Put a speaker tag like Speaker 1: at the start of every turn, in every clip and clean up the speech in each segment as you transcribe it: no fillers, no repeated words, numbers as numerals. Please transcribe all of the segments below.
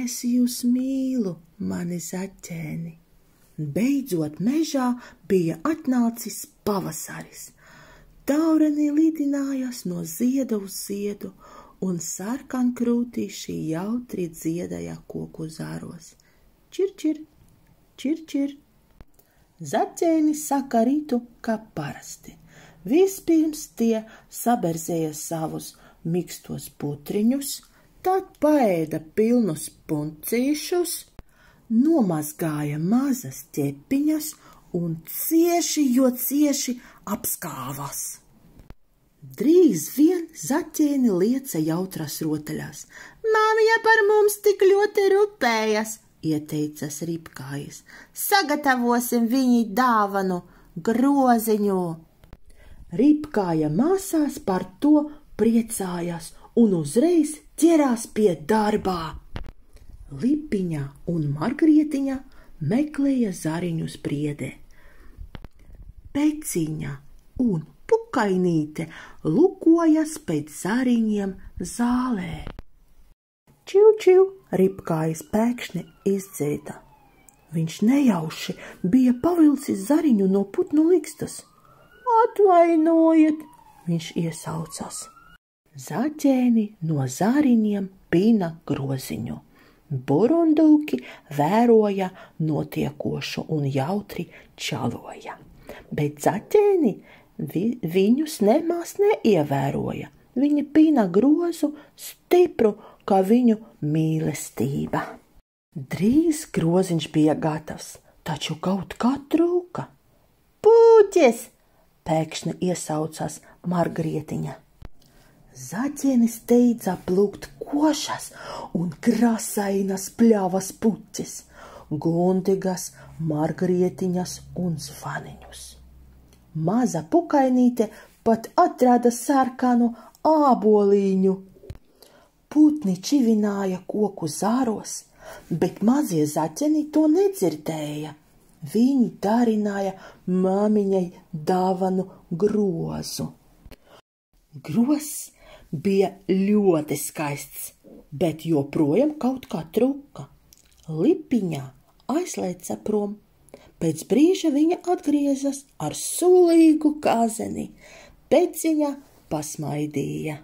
Speaker 1: es jūs mīlu, mani zaķēni. Beidzot mežā bija atnācis pavasaris. Taurenī lidinājās no zieda uz ziedu, un sarkankrūtīši jautri dziedāja koku zāros. Čir, čir, čir, čir. Zaķēni saka rītu, kā parasti. Vispirms tie saberzēja savus mikstos putriņus, tad paēda pilnus puncīšus, nomazgāja mazas ķepiņas un cieši apskāvās. Drīz vien zaķēni lieca jautras rotaļās. Māmiņa par mums tik ļoti rūpējas, ieteicas Ripkājis. Sagatavosim viņai dāvanu, groziņu. Ripkāja māsās par to priecājās un uzreiz ķerās pie darbā. Lipiņa un Margrietiņa meklēja zariņus priedē. Peciņa un Pukainīte lukojas pēc zariņiem zālē. Čiu, čiu, Ripkājis pēkšņi izdzēta. Viņš nejauši bija pavilcis zariņu no putnu likstas. Atvainojiet, viņš iesaucās. Zaķēni no zariņiem pina groziņu. Burundūki vēroja notiekošu un jautri čaloja, bet zaķēni viņus nemaz neievēroja. Viņi pina grozu stipru, kā viņu mīlestība. Drīz groziņš bija gatavs, taču kaut kā trūka. Puķis! Pēkšņi iesaucās Margrietiņa. Zaķēni steidza plūkt košas un krasainas pļavas puķis, gundigas, Margrietiņas un zvaniņus. Maza Pukainīte pat atrada sarkanu āboliņu. Putni čivināja koku zāros, bet mazie zaķeni to nedzirdēja. Viņi darināja māmiņai dāvanu grozu. Grozs bija ļoti skaists, bet joprojām kaut kā trūka. Lipiņā aizlēca prom. Pēc brīža viņa atgriezās ar sulīgu kāzeni. Peciņa pasmaidīja.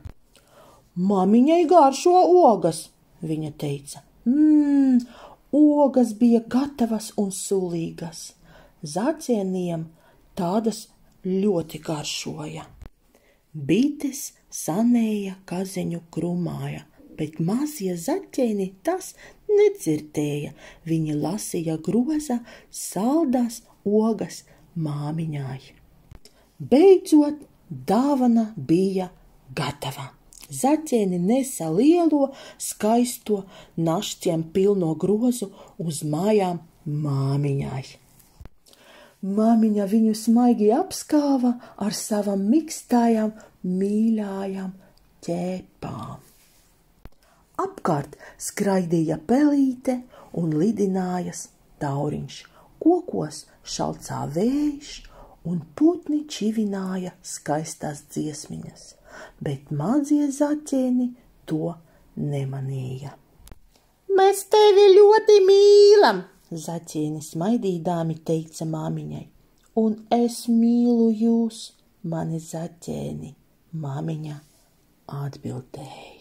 Speaker 1: Māmiņai garšo ogas, viņa teica. Ogas bija gatavas un sulīgas. Zaķēniem tādas ļoti garšoja. Bites sanēja kazeņu krumāja, bet mazie zaķēni tas nedzirdēja. Viņi lasīja groza saldās ogas māmiņai. Beidzot, dāvana bija gatava. Zaķēni nesa lielo, skaisto, našķiem pilno grozu uz mājām māmiņai. Māmiņa viņu smaigi apskāva ar savam mikstājām, mīļājām ķēpām. Apkārt skraidīja pelīte un lidinājas tauriņš. Kokos šalcā vējš un putni čivināja skaistās dziesmiņas, bet mazie zaķēni to nemanīja. Mēs tevi ļoti mīlam, zaķēni smaidīdāmi teica māmiņai. Un es mīlu jūs, mani zaķēni, māmiņa atbildēja.